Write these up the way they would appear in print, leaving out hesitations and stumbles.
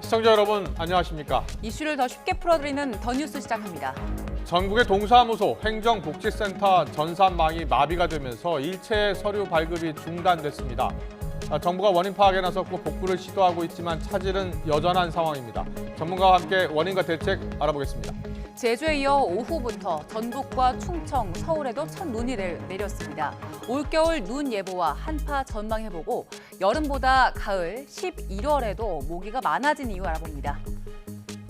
시청자 여러분 안녕하십니까? 이슈를 더 쉽게 풀어드리는 더 뉴스 시작합니다. 전국의 동사무소, 행정복지센터 전산망이 마비가 되면서 일체 서류 발급이 중단됐습니다. 정부가 원인 파악에 나섰고 복구를 시도하고 있지만 차질은 여전한 상황입니다. 전문가와 함께 원인과 대책 알아보겠습니다. 제주에 이어 오후부터 전북과 충청, 서울에도 첫 눈이 내렸습니다. 올겨울 눈 예보와 한파 전망해보고 여름보다 가을 11월에도 모기가 많아진 이유 알아봅니다.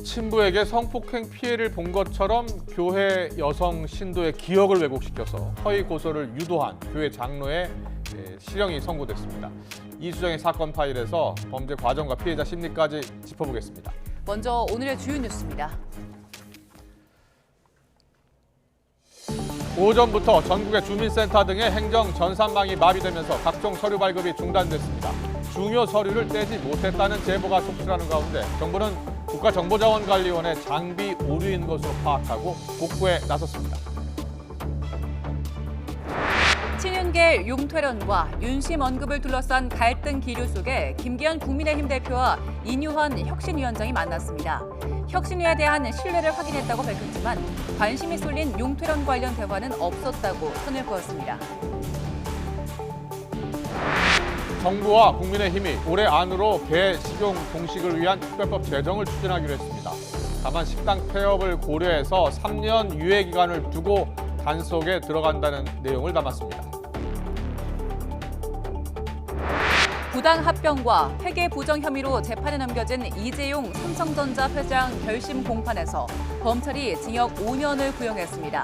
친부에게 성폭행 피해를 본 것처럼 교회 여성 신도의 기억을 왜곡시켜서 허위 고소를 유도한 교회 장로의 실형이 선고됐습니다. 이수정의 사건 파일에서 범죄 과정과 피해자 심리까지 짚어보겠습니다. 먼저 오늘의 주요 뉴스입니다. 오전부터 전국의 주민센터 등의 행정 전산망이 마비되면서 각종 서류 발급이 중단됐습니다. 중요 서류를 떼지 못했다는 제보가 속출하는 가운데 정부는 국가정보자원관리원의 장비 오류인 것으로 파악하고 복구에 나섰습니다. 친윤계 용퇴련과 윤심 언급을 둘러싼 갈등 기류 속에 김기현 국민의힘 대표와 인유한 혁신위원장이 만났습니다. 혁신위에 대한 신뢰를 확인했다고 밝혔지만 관심이 쏠린 용퇴련 관련 대화는 없었다고 선을 그었습니다. 정부와 국민의힘이 올해 안으로 배 식용 동식을 위한 특별법 제정을 추진하기로 했습니다. 다만 식당 폐업을 고려해서 3년 유예 기간을 두고 단속에 들어간다는 내용을 담았습니다. 부당 합병과 회계 부정 혐의로 재판에 넘겨진 이재용 삼성전자 회장 결심 공판에서 검찰이 징역 5년을 구형했습니다.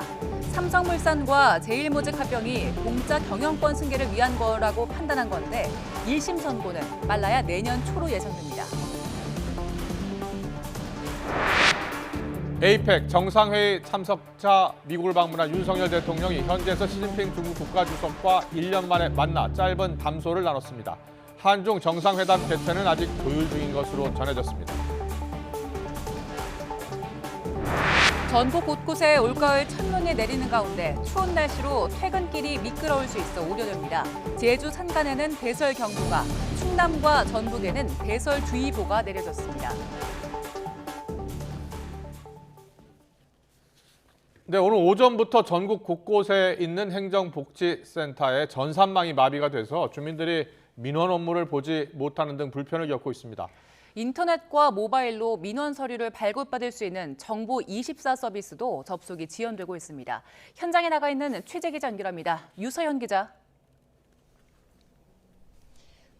삼성물산과 제일모직 합병이 공짜 경영권 승계를 위한 거라고 판단한 건데 1심 선고는 빨라야 내년 초로 예상됩니다. 에이펙 정상회의 참석차 미국을 방문한 윤석열 대통령이 현지에서 시진핑 중국 국가주석과 1년 만에 만나 짧은 담소를 나눴습니다. 한중 정상회담 개최는 아직 조율 중인 것으로 전해졌습니다. 전국 곳곳에 올가을 첫눈이 내리는 가운데 추운 날씨로 퇴근길이 미끄러울 수 있어 우려됩니다. 제주 산간에는 대설경보가, 충남과 전북에는 대설주의보가 내려졌습니다. 네, 오늘 오전부터 전국 곳곳에 있는 행정복지센터에 전산망이 마비가 돼서 주민들이 민원 업무를 보지 못하는 등 불편을 겪고 있습니다. 인터넷과 모바일로 민원 서류를 발급받을 수 있는 정보24 서비스도 접속이 지연되고 있습니다. 현장에 나가 있는 취재 기자 연결합니다. 유서연 기자.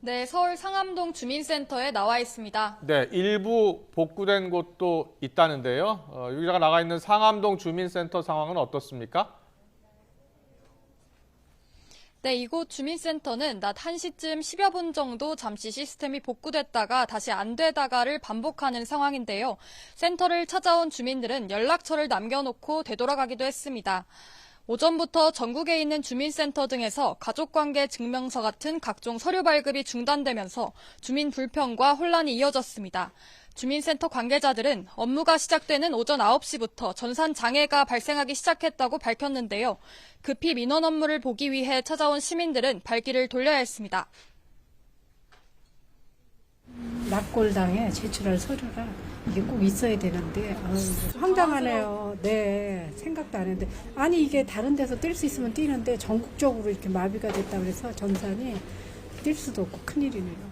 네, 서울 상암동 주민센터에 나와 있습니다. 네, 일부 복구된 곳도 있다는데요. 여기가 나가 있는 상암동 주민센터 상황은 어떻습니까? 네, 이곳 주민센터는 낮 1시쯤 10여 분 정도 잠시 시스템이 복구됐다가 다시 안 되다가를 반복하는 상황인데요. 센터를 찾아온 주민들은 연락처를 남겨놓고 되돌아가기도 했습니다. 오전부터 전국에 있는 주민센터 등에서 가족관계 증명서 같은 각종 서류 발급이 중단되면서 주민 불편과 혼란이 이어졌습니다. 주민센터 관계자들은 업무가 시작되는 오전 9시부터 전산 장애가 발생하기 시작했다고 밝혔는데요. 급히 민원 업무를 보기 위해 찾아온 시민들은 발길을 돌려야 했습니다. 납골당에 제출할 서류가 이게 꼭 있어야 되는데 황당하네요. 네, 생각도 안 했는데 아니 이게 다른 데서 뛸 수 있으면 뛰는데 전국적으로 이렇게 마비가 됐다고 해서 전산이 뛸 수도 없고 큰일이네요.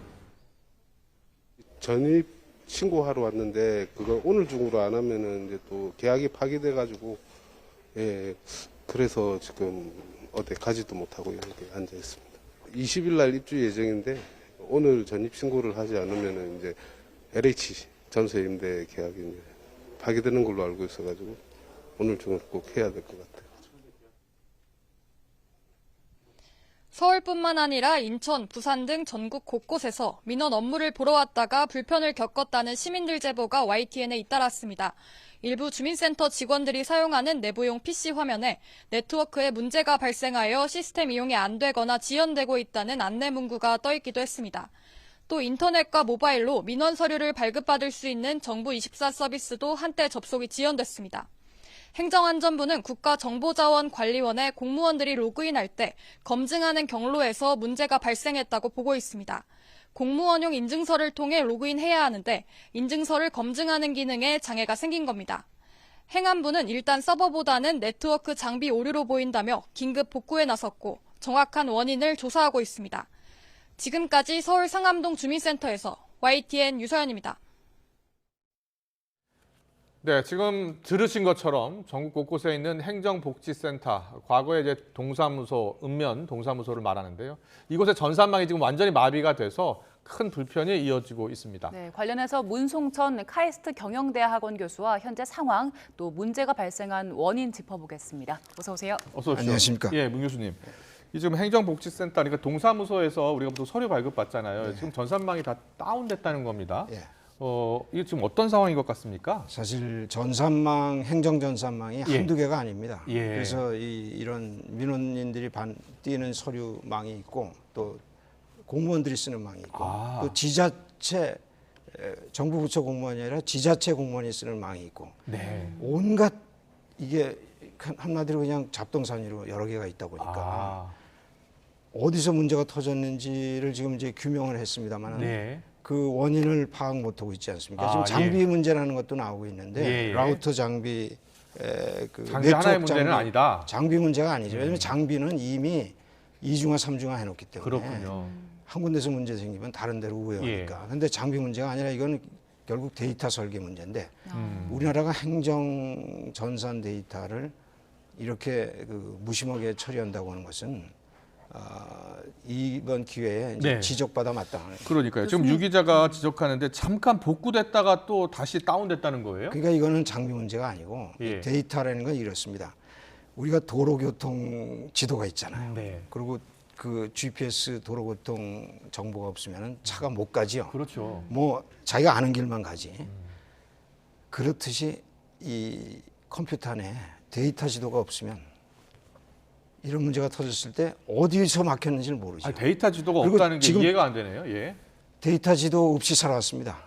전입 신고하러 왔는데 그걸 오늘 중으로 안 하면은 이제 또 계약이 파기돼가지고 그래서 지금 어디 가지도 못하고 이렇게 앉아 있습니다. 20일 날 입주 예정인데 오늘 전입 신고를 하지 않으면은 이제 LH 전세 임대 계약이 이제 파기되는 걸로 알고 있어가지고 오늘 중으로 꼭 해야 될 것 같아요. 서울뿐만 아니라 인천, 부산 등 전국 곳곳에서 민원 업무를 보러 왔다가 불편을 겪었다는 시민들 제보가 YTN에 잇따랐습니다. 일부 주민센터 직원들이 사용하는 내부용 PC 화면에 네트워크에 문제가 발생하여 시스템 이용이 안 되거나 지연되고 있다는 안내 문구가 떠 있기도 했습니다. 또 인터넷과 모바일로 민원 서류를 발급받을 수 있는 정부24 서비스도 한때 접속이 지연됐습니다. 행정안전부는 국가정보자원관리원에 공무원들이 로그인할 때 검증하는 경로에서 문제가 발생했다고 보고 있습니다. 공무원용 인증서를 통해 로그인해야 하는데 인증서를 검증하는 기능에 장애가 생긴 겁니다. 행안부는 일단 서버보다는 네트워크 장비 오류로 보인다며 긴급 복구에 나섰고 정확한 원인을 조사하고 있습니다. 지금까지 서울 상암동 주민센터에서 YTN 유서연입니다. 네, 지금 들으신 것처럼 전국 곳곳에 있는 행정복지센터, 과거에 이제 동사무소, 읍면 동사무소를 말하는데요. 이곳의 전산망이 지금 완전히 마비가 돼서 큰 불편이 이어지고 있습니다. 네, 관련해서 문송천 카이스트 경영대학원 교수와 현재 상황 또 문제가 발생한 원인 짚어보겠습니다. 어서 오세요. 어서 오십시오. 안녕하십니까. 예, 문 교수님. 이 지금 행정복지센터, 그러니까 동사무소에서 우리가 보통 서류 발급 받잖아요. 지금 전산망이 다 다운됐다는 겁니다. 예. 이게 지금 어떤 상황인 것 같습니까? 사실 전산망, 행정전산망이 예. 한두 개가 아닙니다. 예. 그래서 이런 민원인들이 띄는 서류망이 있고 또 공무원들이 쓰는 망이 있고 또 지자체, 정부 부처 공무원이 아니라 지자체 공무원이 쓰는 망이 있고 네. 온갖 이게 한마디로 그냥 잡동사니로 여러 개가 있다 보니까 아, 어디서 문제가 터졌는지를 지금 이제 규명을 했습니다만 네. 그 원인을 파악 못하고 있지 않습니까? 아, 지금 장비 예. 문제라는 것도 나오고 있는데 예, 예. 라우터 장비, 그 장비 하나의 네트워크 문제는 아니다. 장비 문제가 아니죠. 왜냐하면 장비는 이미 2중화, 3중화 해놓기 때문에 그렇군요. 한 군데서 문제 생기면 다른 데로 우회하니까. 그런데 장비 문제가 아니라 이건 결국 데이터 설계 문제인데 우리나라가 행정 전산 데이터를 이렇게 무심하게 처리한다고 하는 것은 이번 기회에 이제 네. 지적받아 마땅하는. 그러니까요. 지금 유 기자가 지적하는데 잠깐 복구됐다가 또 다시 다운됐다는 거예요? 그러니까 이거는 장비 문제가 아니고 예. 데이터라는 건 이렇습니다. 우리가 도로교통 지도가 있잖아요. 네. 그리고 그 GPS 도로교통 정보가 없으면 차가 못 가지요. 그렇죠. 뭐 자기가 아는 길만 가지. 그렇듯이 이 컴퓨터 안에 데이터 지도가 없으면 이런 문제가 터졌을 때 어디서 막혔는지를 모르죠. 아니, 데이터 지도가 그리고 없다는 게 지금 이해가 안 되네요. 예. 데이터 지도 없이 살아왔습니다.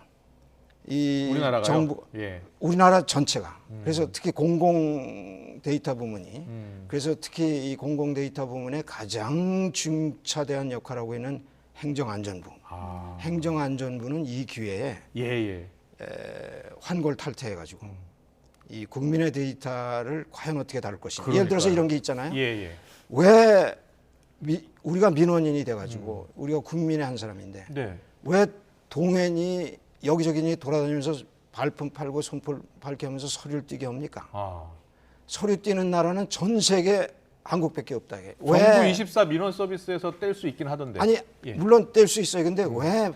이 우리나라가요? 정부 예. 우리나라 전체가. 그래서 특히 공공 데이터 부문이 그래서 특히 이 공공 데이터 부문의 가장 중차대한 역할을 하고 있는 행정안전부. 아. 행정안전부는 이 기회에 예. 환골 탈퇴해가지고 이 국민의 데이터를 과연 어떻게 다룰 것인가. 그러니까요. 예를 들어서 이런 게 있잖아요. 예. 왜 우리가 민원인이 돼가지고 우리가 국민의 한 사람인데 네. 왜 동행이 여기저기 돌아다니면서 발품 팔고 손풀 밝게 하면서 서류를 띄게 합니까? 아. 서류 띄는 나라는 전 세계 한국밖에 없다. 이게. 정부 24 민원 서비스에서 뗄 수 있긴 하던데. 아니 예. 물론 뗄 수 있어요. 근데 왜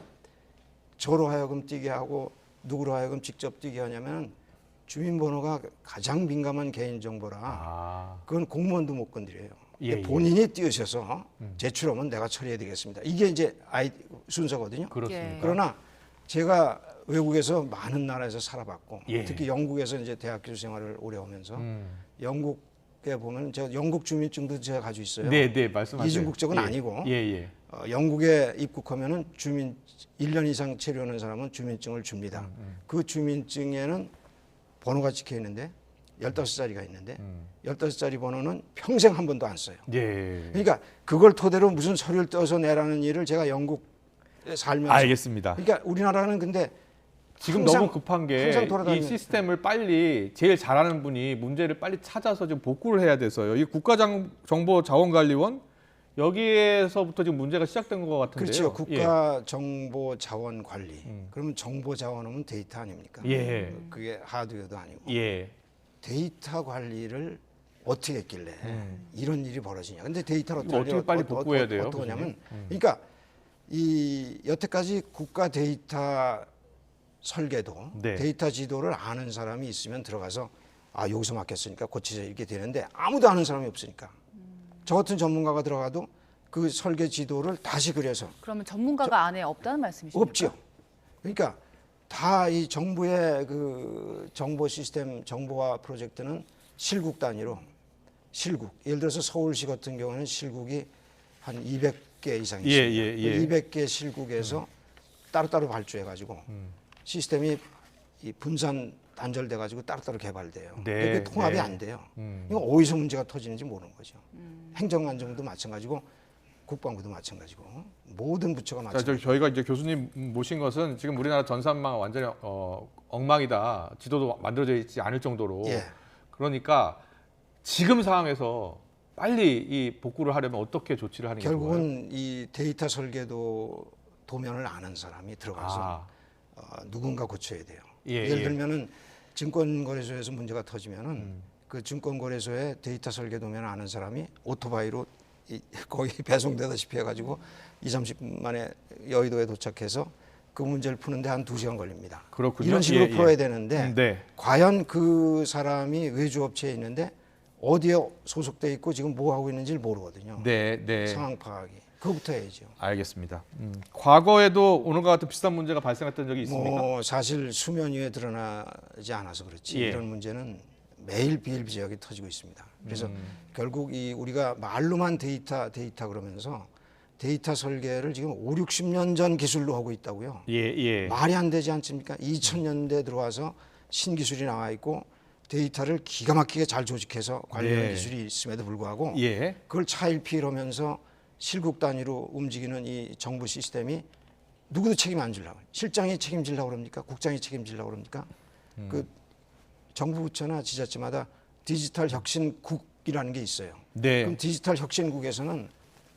저로 하여금 띄게 하고 누구로 하여금 직접 띄게 하냐면 주민번호가 가장 민감한 개인정보라 아. 그건 공무원도 못 건드려요. 예. 본인이 띄우셔서 제출하면 내가 처리해야 되겠습니다. 이게 이제 순서거든요. 그렇습니다. 예. 그러나 제가 외국에서 많은 나라에서 살아봤고 예. 특히 영국에서 이제 대학교 생활을 오래 하면서 영국에 보면 제가 영국 주민증도 제가 가지고 있어요. 네, 말씀하세요. 이중국적은 예. 아니고 예. 영국에 입국하면은 1년 이상 체류하는 사람은 주민증을 줍니다. 그 주민증에는 번호가 찍혀 있는데 15자리가 있는데 15자리 번호는 평생 한 번도 안 써요. 예. 그러니까 그걸 토대로 무슨 서류를 떠서 내라는 일을 제가 영국에 살면서 알겠습니다. 그러니까 우리나라는 근데 지금 항상- 너무 급한 게 항상 이 돌아다니는- 시스템을 빨리 제일 잘하는 분이 문제를 빨리 찾아서 좀 복구를 해야 돼서요. 이 국가정보자원관리원 여기에서부터 지금 문제가 시작된 것 같은데요. 그렇죠. 국가 정보 자원 관리. 그러면 정보 자원은 데이터 아닙니까? 예. 그게 하드웨어도 아니고 예. 데이터 관리를 어떻게 했길래 이런 일이 벌어지냐. 근데 데이터를 이거 어떻게 빨리 복구해야 돼요, 어떠냐면 그러니까 이 여태까지 국가 데이터 설계도 네. 데이터 지도를 아는 사람이 있으면 들어가서 아 여기서 막혔으니까 고치자 이렇게 되는데 아무도 아는 사람이 없으니까 저 같은 전문가가 들어가도 그 설계 지도를 다시 그려서 그러면 전문가가 안에 없다는 말씀이십니까? 없죠. 그러니까 다 이 정부의 그 정보 시스템 정보화 프로젝트는 실국 단위로 실국. 예를 들어서 서울시 같은 경우는 실국이 한 200개 이상 있습니다. 예. 200개 실국에서 따로따로 발주해가지고 시스템이 이 분산 단절돼가지고 따로따로 개발돼요. 네, 그게 통합이 네. 안 돼요. 이거 어디서 문제가 터지는지 모르는 거죠. 행정안전도 마찬가지고 국방부도 마찬가지고 모든 부처가 자, 마찬가지고. 저희가 이제 교수님 모신 것은 지금 우리나라 전산망 완전히 엉망이다. 지도도 만들어져 있지 않을 정도로. 예. 그러니까 지금 상황에서 빨리 이 복구를 하려면 어떻게 조치를 하는 게 좋아요? 결국은 이 데이터 설계도 도면을 아는 사람이 들어가서 누군가 고쳐야 돼요. 예, 예를 예. 들면은 증권거래소에서 문제가 터지면은 그 증권거래소의 데이터 설계 도면을 아는 사람이 오토바이로 거의 배송되다시피 해가지고 20-30분 만에 여의도에 도착해서 그 문제를 푸는데 한 2시간 걸립니다. 그렇군요. 이런 식으로 예, 예. 풀어야 되는데 네. 과연 그 사람이 외주업체에 있는데 어디에 소속돼 있고 지금 뭐 하고 있는지를 모르거든요. 네, 네. 상황 파악이. 그거부터 해야죠. 알겠습니다. 과거에도 오늘과 같은 비슷한 문제가 발생했던 적이 있습니까? 뭐 사실 수면 위에 드러나지 않아서 그렇지 예. 이런 문제는 매일 비일비재하게 터지고 있습니다. 그래서 결국 이 우리가 말로만 데이터 그러면서 데이터 설계를 지금 5-60년 전 기술로 하고 있다고요. 예, 예. 말이 안 되지 않습니까? 2000년대 들어와서 신기술이 나와 있고 데이터를 기가 막히게 잘 조직해서 관리하는 네. 기술이 있음에도 불구하고 예. 그걸 차일피일하면서 실국 단위로 움직이는 이 정부 시스템이 누구도 책임 안 지려고 실장이 책임지려고 그럽니까? 국장이 책임지려고 그럽니까? 그 정부 부처나 지자체마다 디지털 혁신국이라는 게 있어요. 네. 그럼 디지털 혁신국에서는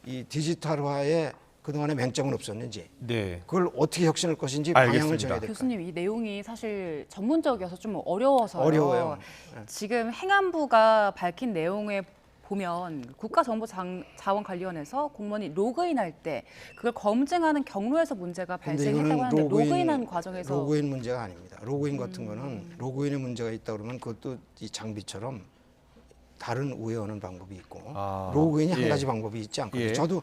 이 디지털화에 그동안에 맹점은 없었는지 네. 그걸 어떻게 혁신할 것인지 방향을 알겠습니다. 정해야 될까? 교수님, 이 내용이 사실 전문적이어서 좀 어려워서요. 어려워요. 지금 행안부가 밝힌 내용에 보면 국가정보자원관리원에서 공무원이 로그인할 때 그걸 검증하는 경로에서 문제가 근데 발생했다고 이거는 하는데 로그인한 과정에서 로그인 문제가 아닙니다. 로그인 같은 거는 로그인에 문제가 있다 그러면 그것도 이 장비처럼 다른 우회하는 방법이 있고 로그인이 한 예. 가지 방법이 있지 않거든요. 예. 저도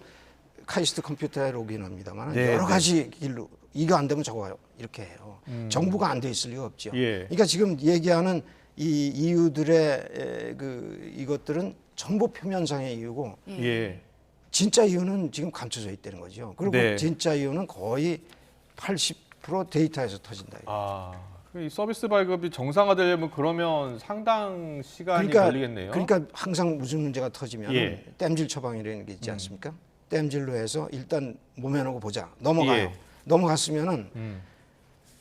카이스트 컴퓨터에 로그인합니다만 네, 여러 네. 가지 길로 이거 안 되면 저거 이렇게 해요. 정부가 안 돼 있을 리가 없죠. 예. 그러니까 지금 얘기하는 이 이유들의 그 이것들은 정보 표면상의 이유고 예. 진짜 이유는 지금 감춰져 있다는 거죠. 그리고 네. 진짜 이유는 거의 80% 데이터에서 터진다. 이 서비스 발급이 정상화되려면 그러면 상당 시간이 걸리겠네요. 그러니까 항상 무슨 문제가 터지면 예. 땜질 처방이라는 게 있지 않습니까? 땜질로 해서 일단 몸해놓고 보자. 넘어가요. 예. 넘어갔으면은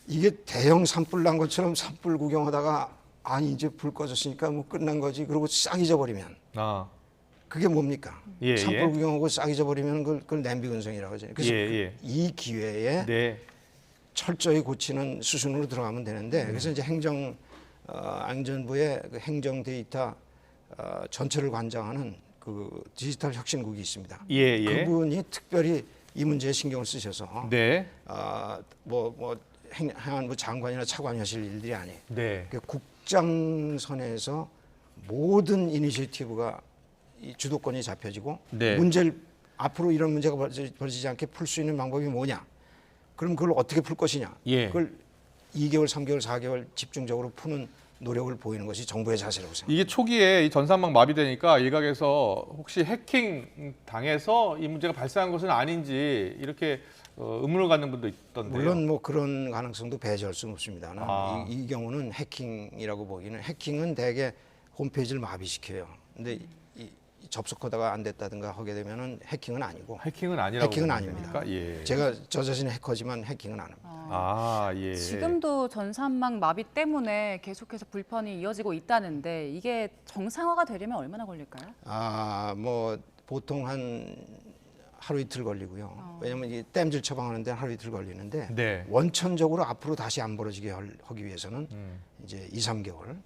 이게 대형 산불 난 것처럼 산불 구경하다가 아니 이제 불 꺼졌으니까 뭐 끝난 거지. 그러고 싹 잊어버리면 그게 뭡니까? 예, 산불 예. 구경하고 싹 잊어버리면 그걸 냄비 근성이라고 하잖아요. 그래서 예, 예. 이 기회에 네. 철저히 고치는 수순으로 들어가면 되는데 그래서 이제 행정부의 그 행정 데이터 전체를 관장하는 그 디지털 혁신국이 있습니다. 예, 예. 그분이 특별히 이 문제에 신경을 쓰셔서 네. 행안부 장관이나 차관이 하실 일들이 아니에요. 네. 그 국장선에서 모든 이니셔티브가 이 주도권이 잡혀지고 네. 문제를 앞으로 이런 문제가 벌어지지 않게 풀 수 있는 방법이 뭐냐? 그럼 그걸 어떻게 풀 것이냐? 예. 그걸 2개월, 3개월, 4개월 집중적으로 푸는 노력을 보이는 것이 정부의 자세라고 생각합니다. 이게 초기에 이 전산망 마비되니까 일각에서 혹시 해킹 당해서 이 문제가 발생한 것은 아닌지 이렇게 의문을 갖는 분도 있던데요. 물론 뭐 그런 가능성도 배제할 수는 없습니다. 이 경우는 해킹이라고 보기는 해킹은 대개 홈페이지를 마비시켜요. 근데 접속하다가 안 됐다든가 하게 되면은 해킹은 아니고 해킹은 아니라고 해킹은 보면 아닙니다. 됩니까? 예. 제가 저 자신이 해커지만 해킹은 안 합니다. 예. 지금도 전산망 마비 때문에 계속해서 불편이 이어지고 있다는데 이게 정상화가 되려면 얼마나 걸릴까요? 뭐 보통 한 하루 이틀 걸리고요. 왜냐하면 이 땜질 처방하는데 하루 이틀 걸리는데 네. 원천적으로 앞으로 다시 안 벌어지게 하기 위해서는 이제 2-3개월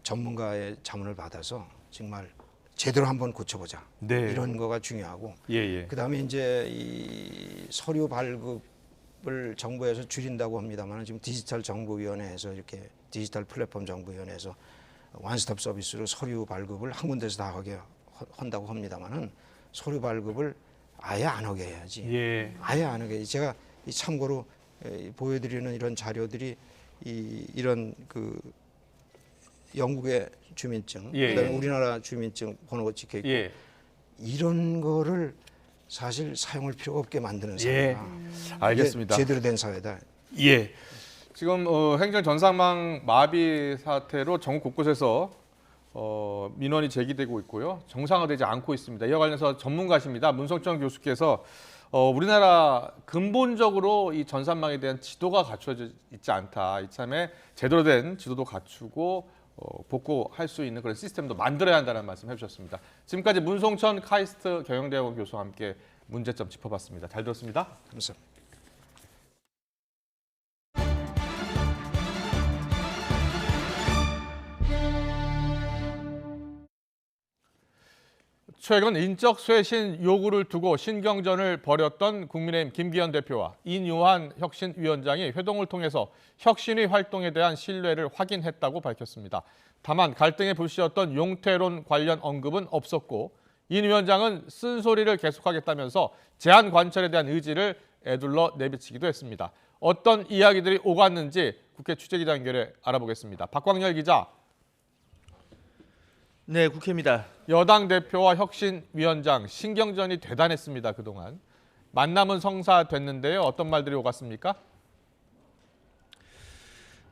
전문가의 자문을 받아서 정말 제대로 한번 고쳐보자. 네. 이런 거가 중요하고 예. 그다음에 이제 이 서류 발급을 정부에서 줄인다고 합니다만 지금 디지털 정보위원회에서 이렇게 디지털 플랫폼 정보위원회에서 원스톱 서비스로 서류 발급을 한 군데서 다 하게 한다고 합니다만은 서류 발급을 아예 안 하게 해야지. 예. 아예 안 하게. 제가 참고로 보여드리는 이런 자료들이 이런 그 영국의 주민증, 예. 그다음에 우리나라 주민증 번호가 찍혀 있고 예. 이런 거를 사실 사용할 필요가 없게 만드는 사회가 알겠습니다. 이게 제대로 된 사회다. 예. 지금 행정 전산망 마비 사태로 전국 곳곳에서 민원이 제기되고 있고요. 정상화되지 않고 있습니다. 이와 관련해서 전문가십니다. 문성천 교수께서 우리나라 근본적으로 이 전산망에 대한 지도가 갖춰져 있지 않다. 이참에 제대로 된 지도도 갖추고 복구할 수 있는 그런 시스템도 만들어야 한다는 말씀 해주셨습니다. 지금까지 문성천 카이스트 경영대학원 교수와 함께 문제점 짚어봤습니다. 잘 들었습니다. 감사합니다. 최근 인적 쇄신 요구를 두고 신경전을 벌였던 국민의힘 김기현 대표와 인요한 혁신위원장이 회동을 통해서 혁신위 활동에 대한 신뢰를 확인했다고 밝혔습니다. 다만 갈등의 불씨였던 용태론 관련 언급은 없었고 인 위원장은 쓴소리를 계속하겠다면서 제한 관철에 대한 의지를 에둘러 내비치기도 했습니다. 어떤 이야기들이 오갔는지 국회 취재기자 연결해 알아보겠습니다. 박광열 기자. 네, 국회입니다. 여당 대표와 혁신위원장 신경전이 대단했습니다. 그동안. 만남은 성사됐는데요. 어떤 말들이 오갔습니까?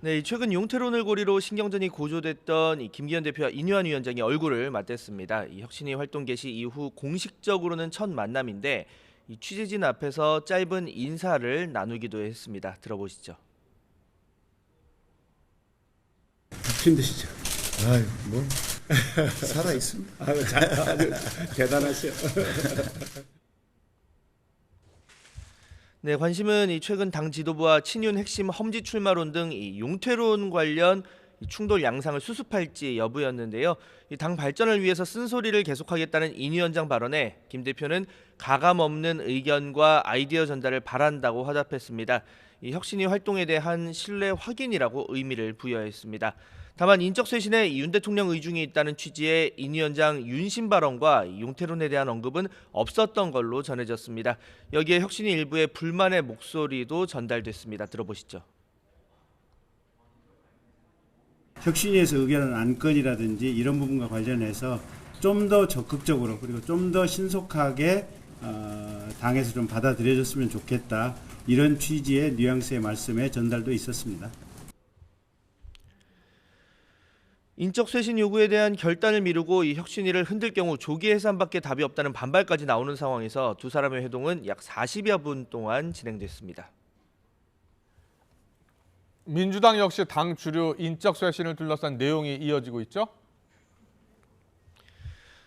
네, 최근 용태론을 고리로 신경전이 고조됐던 이 김기현 대표와 인요한 위원장이 얼굴을 맞댔습니다. 이 혁신위 활동 개시 이후 공식적으로는 첫 만남인데 이 취재진 앞에서 짧은 인사를 나누기도 했습니다. 들어보시죠. 힘드시죠? 아유, 뭐 살아 있습니다. 아주 대단하셔. 네, 관심은 이 최근 당 지도부와 친윤 핵심 험지 출마론 등 이 용태론 관련 이 충돌 양상을 수습할지 여부였는데요. 이 당 발전을 위해서 쓴소리를 계속하겠다는 인 위원장 발언에 김 대표는 가감 없는 의견과 아이디어 전달을 바란다고 화답했습니다. 이 혁신위 활동에 대한 신뢰 확인이라고 의미를 부여했습니다. 다만 인적 쇄신에 윤 대통령 의중이 있다는 취지의 인 위원장 윤심 발언과 용태론에 대한 언급은 없었던 걸로 전해졌습니다. 여기에 혁신위 일부의 불만의 목소리도 전달됐습니다. 들어보시죠. 혁신위에서 의견은 안건이라든지 이런 부분과 관련해서 좀 더 적극적으로 그리고 좀 더 신속하게 당에서 좀 받아들여졌으면 좋겠다. 이런 취지의 뉘앙스의 말씀에 전달도 있었습니다. 인적 쇄신 요구에 대한 결단을 미루고 이 혁신위를 흔들 경우 조기 해산밖에 답이 없다는 반발까지 나오는 상황에서 두 사람의 회동은 약 40여 분 동안 진행됐습니다. 민주당 역시 당 주류 인적 쇄신을 둘러싼 내용이 이어지고 있죠?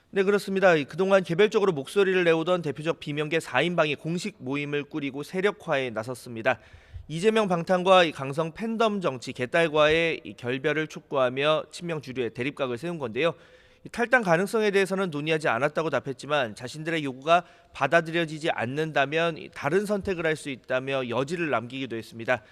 네, 그렇습니다. 그동안 개별적으로 목소리를 내오던 대표적 비명계 4인방이 공식 모임을 꾸리고 세력화에 나섰습니다. 이재명 방탄과 이 강성 팬덤 정치 개딸과의 이 결별을 촉구하며 친명 주류의 대립각을 세운 건데요. 이 탈당 가능성에 대해서는 논의하지 않았다고 답했지만 자신들의 요구가 받아들여지지 않는다면 다른 선택을 할 수 있다며 여지를 남기기도 했습니다.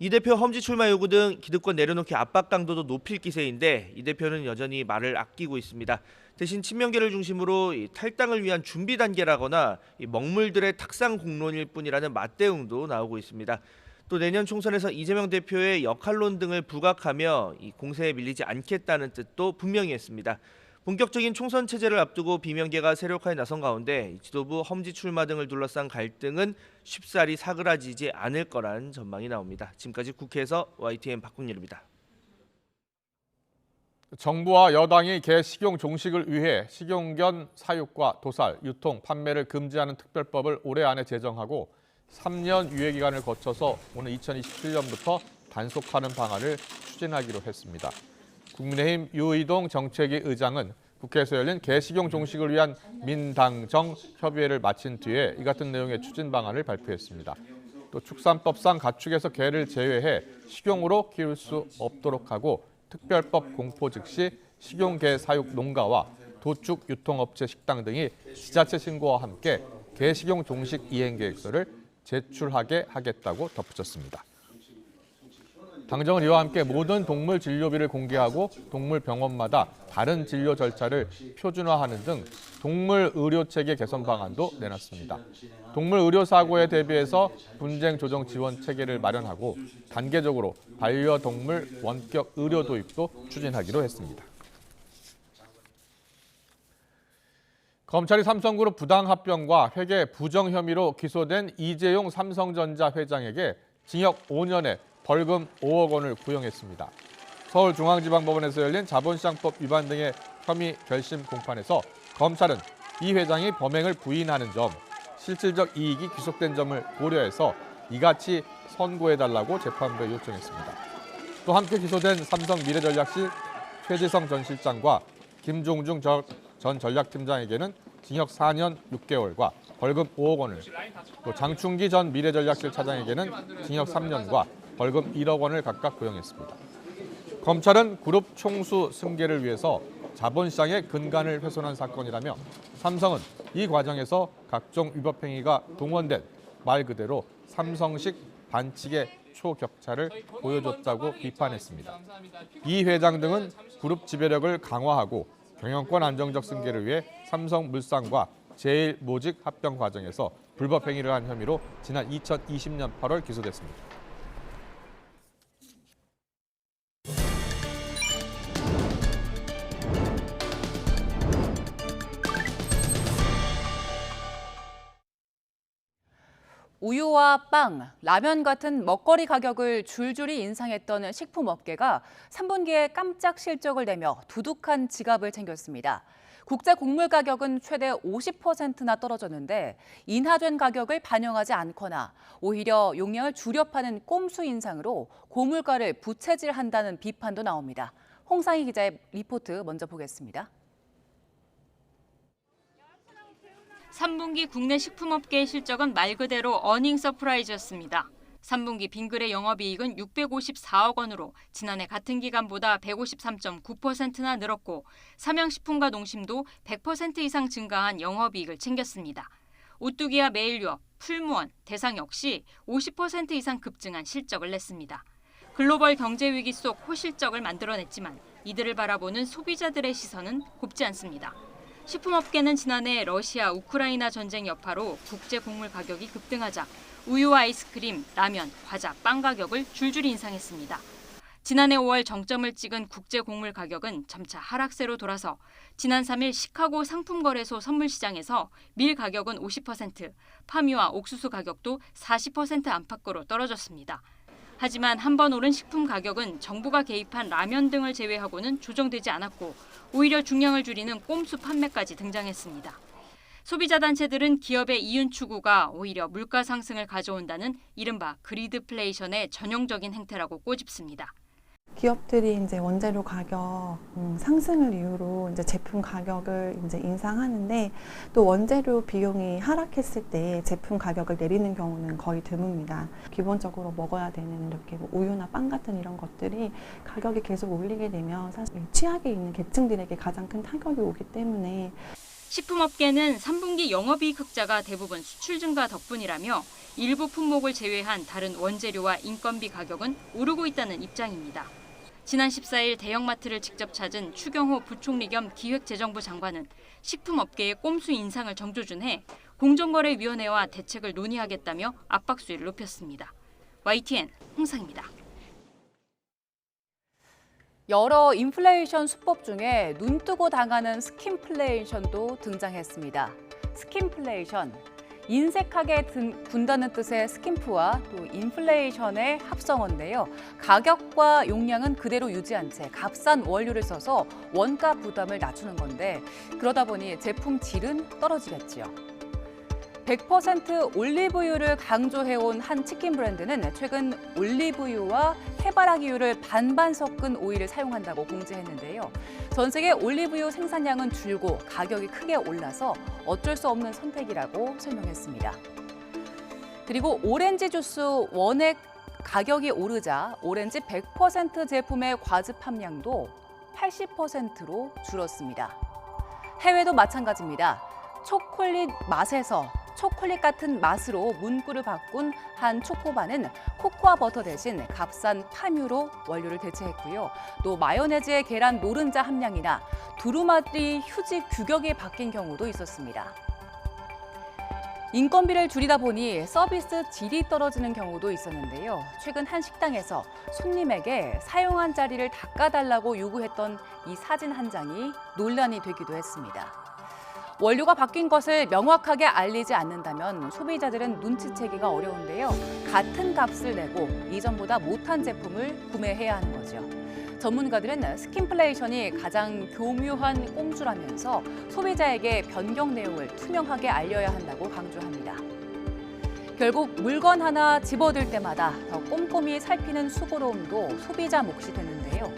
이 대표 험지 출마 요구 등 기득권 내려놓기 압박 강도도 높일 기세인데 이 대표는 여전히 말을 아끼고 있습니다. 대신 친명계를 중심으로 이 탈당을 위한 준비 단계라거나 이 먹물들의 탁상 공론일 뿐이라는 맞대응도 나오고 있습니다. 또 내년 총선에서 이재명 대표의 역할론 등을 부각하며 이 공세에 밀리지 않겠다는 뜻도 분명히 했습니다. 본격적인 총선 체제를 앞두고 비명계가 세력화에 나선 가운데 지도부 험지 출마 등을 둘러싼 갈등은 쉽사리 사그라지지 않을 거란 전망이 나옵니다. 지금까지 국회에서 YTN 박국렬입니다. 정부와 여당이 개 식용 종식을 위해 식용견 사육과 도살, 유통, 판매를 금지하는 특별법을 올해 안에 제정하고 3년 유예 기간을 거쳐서 오는 2027년부터 단속하는 방안을 추진하기로 했습니다. 국민의힘 유의동 정책위 의장은 국회에서 열린 개식용 종식을 위한 민당정 협의회를 마친 뒤에 이 같은 내용의 추진 방안을 발표했습니다. 또 축산법상 가축에서 개를 제외해 식용으로 키울 수 없도록 하고 특별법 공포 즉시 식용개 사육 농가와 도축 유통업체 식당 등이 지자체 신고와 함께 개식용 종식 이행 계획서를 제출하게 하겠다고 덧붙였습니다. 당정은 이와 함께 모든 동물 진료비를 공개하고 동물 병원마다 다른 진료 절차를 표준화하는 등 동물 의료 체계 개선 방안도 내놨습니다. 동물 의료 사고에 대비해서 분쟁 조정 지원 체계를 마련하고 단계적으로 반려동물 원격 의료 도입도 추진하기로 했습니다. 검찰이 삼성그룹 부당합병과 회계 부정 혐의로 기소된 이재용 삼성전자 회장에게 징역 5년에 벌금 5억 원을 구형했습니다. 서울중앙지방법원에서 열린 자본시장법 위반 등의 혐의 결심 공판에서 검찰은 이 회장이 범행을 부인하는 점, 실질적 이익이 귀속된 점을 고려해서 이같이 선고해달라고 재판부에 요청했습니다. 또 함께 기소된 삼성 미래전략실 최재성 전 실장과 김종중 전 전략팀장에게는 징역 4년 6개월과 벌금 5억 원을, 또 장충기 전 미래전략실 차장에게는 징역 3년과 벌금 1억 원을 각각 구형했습니다. 검찰은 그룹 총수 승계를 위해서 자본시장의 근간을 훼손한 사건이라며 삼성은 이 과정에서 각종 위법 행위가 동원된 말 그대로 삼성식 반칙의 초격차를 보여줬다고 비판했습니다. 이 회장 등은 그룹 지배력을 강화하고 경영권 안정적 승계를 위해 삼성물산과 제일모직 합병 과정에서 불법 행위를 한 혐의로 지난 2020년 8월 기소됐습니다. 우유와 빵, 라면 같은 먹거리 가격을 줄줄이 인상했던 식품업계가 3분기에 깜짝 실적을 내며 두둑한 지갑을 챙겼습니다. 국제 곡물 가격은 최대 50%나 떨어졌는데 인하된 가격을 반영하지 않거나 오히려 용량을 줄여 파는 꼼수 인상으로 고물가를 부채질한다는 비판도 나옵니다. 홍상희 기자의 리포트 먼저 보겠습니다. 3분기 국내 식품업계의 실적은 말 그대로 어닝 서프라이즈였습니다. 3분기 빙그레 영업이익은 654억 원으로 지난해 같은 기간보다 153.9%나 늘었고 삼양식품과 농심도 100% 이상 증가한 영업이익을 챙겼습니다. 오뚜기와 메일유업, 풀무원, 대상 역시 50% 이상 급증한 실적을 냈습니다. 글로벌 경제 위기 속 호실적을 만들어냈지만 이들을 바라보는 소비자들의 시선은 곱지 않습니다. 식품업계는 지난해 러시아, 우크라이나 전쟁 여파로 국제 곡물 가격이 급등하자 우유와 아이스크림, 라면, 과자, 빵 가격을 줄줄이 인상했습니다. 지난해 5월 정점을 찍은 국제 곡물 가격은 점차 하락세로 돌아서 지난 3일 시카고 상품거래소 선물시장에서 밀 가격은 50%, 파미와 옥수수 가격도 40% 안팎으로 떨어졌습니다. 하지만 한 번 오른 식품 가격은 정부가 개입한 라면 등을 제외하고는 조정되지 않았고 오히려 중량을 줄이는 꼼수 판매까지 등장했습니다. 소비자 단체들은 기업의 이윤 추구가 오히려 물가 상승을 가져온다는 이른바 그리드플레이션의 전형적인 행태라고 꼬집습니다. 기업들이 이제 원재료 가격 상승을 이유로 이제 제품 가격을 이제 인상하는데 또 원재료 비용이 하락했을 때 제품 가격을 내리는 경우는 거의 드뭅니다. 기본적으로 먹어야 되는 이렇게 뭐 우유나 빵 같은 이런 것들이 가격이 계속 올리게 되면 사실 취약에 있는 계층들에게 가장 큰 타격이 오기 때문에 식품업계는 3분기 영업이익 흑자가 대부분 수출 증가 덕분이라며 일부 품목을 제외한 다른 원재료와 인건비 가격은 오르고 있다는 입장입니다. 지난 14일 대형마트를 직접 찾은 추경호 부총리 겸 기획재정부 장관은 식품업계의 꼼수 인상을 정조준해 공정거래위원회와 대책을 논의하겠다며 압박수위를 높였습니다. YTN 홍상입니다. 여러 인플레이션 수법 중에 눈뜨고 당하는 스킨플레이션도 등장했습니다. 스킨플레이션, 인색하게 군다는 뜻의 스킨프와 또 인플레이션의 합성어인데요. 가격과 용량은 그대로 유지한 채 값싼 원료를 써서 원가 부담을 낮추는 건데 그러다 보니 제품 질은 떨어지겠지요. 100% 올리브유를 강조해온 한 치킨 브랜드는 최근 올리브유와 해바라기유를 반반 섞은 오일을 사용한다고 공지했는데요. 전 세계 올리브유 생산량은 줄고 가격이 크게 올라서 어쩔 수 없는 선택이라고 설명했습니다. 그리고 오렌지 주스 원액 가격이 오르자 오렌지 100% 제품의 과즙 함량도 80%로 줄었습니다. 해외도 마찬가지입니다. 초콜릿 맛에서 초콜릿 같은 맛으로 문구를 바꾼 한 초코바는 코코아 버터 대신 값싼 파뮤로 원료를 대체했고요. 또 마요네즈의 계란 노른자 함량이나 두루마리 휴지 규격이 바뀐 경우도 있었습니다. 인건비를 줄이다 보니 서비스 질이 떨어지는 경우도 있었는데요. 최근 한 식당에서 손님에게 사용한 자리를 닦아달라고 요구했던 이 사진 한 장이 논란이 되기도 했습니다. 원료가 바뀐 것을 명확하게 알리지 않는다면 소비자들은 눈치채기가 어려운데요. 같은 값을 내고 이전보다 못한 제품을 구매해야 하는 거죠. 전문가들은 스킨플레이션이 가장 교묘한 꼼수라면서 소비자에게 변경 내용을 투명하게 알려야 한다고 강조합니다. 결국 물건 하나 집어들 때마다 더 꼼꼼히 살피는 수고로움도 소비자 몫이 되는데요.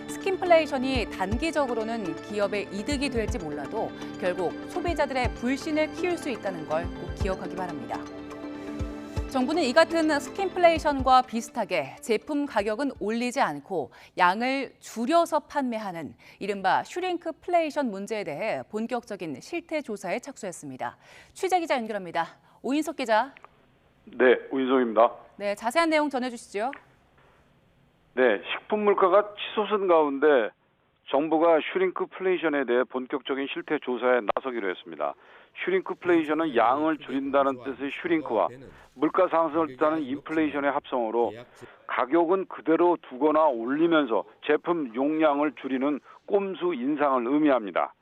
스킨플레이션이 단기적으로는 기업의 이득이 될지 몰라도 결국 소비자들의 불신을 키울 수 있다는 걸 꼭 기억하기 바랍니다. 정부는 이 같은 스킨플레이션과 비슷하게 제품 가격은 올리지 않고 양을 줄여서 판매하는 이른바 슈링크플레이션 문제에 대해 본격적인 실태 조사에 착수했습니다. 취재 기자 연결합니다. 오인석 기자. 네, 오인석입니다. 네, 자세한 내용 전해주시죠. 네, 식품 물가가 치솟은 가운데 정부가 슈링크플레이션에 대해 본격적인 실태 조사에 나서기로 했습니다. 슈링크플레이션은 양을 줄인다는 뜻의 슈링크와 물가 상승을 뜻하는 인플레이션의 합성어로 가격은 그대로 두거나 올리면서 제품 용량을 줄이는 꼼수 인상을 의미합니다.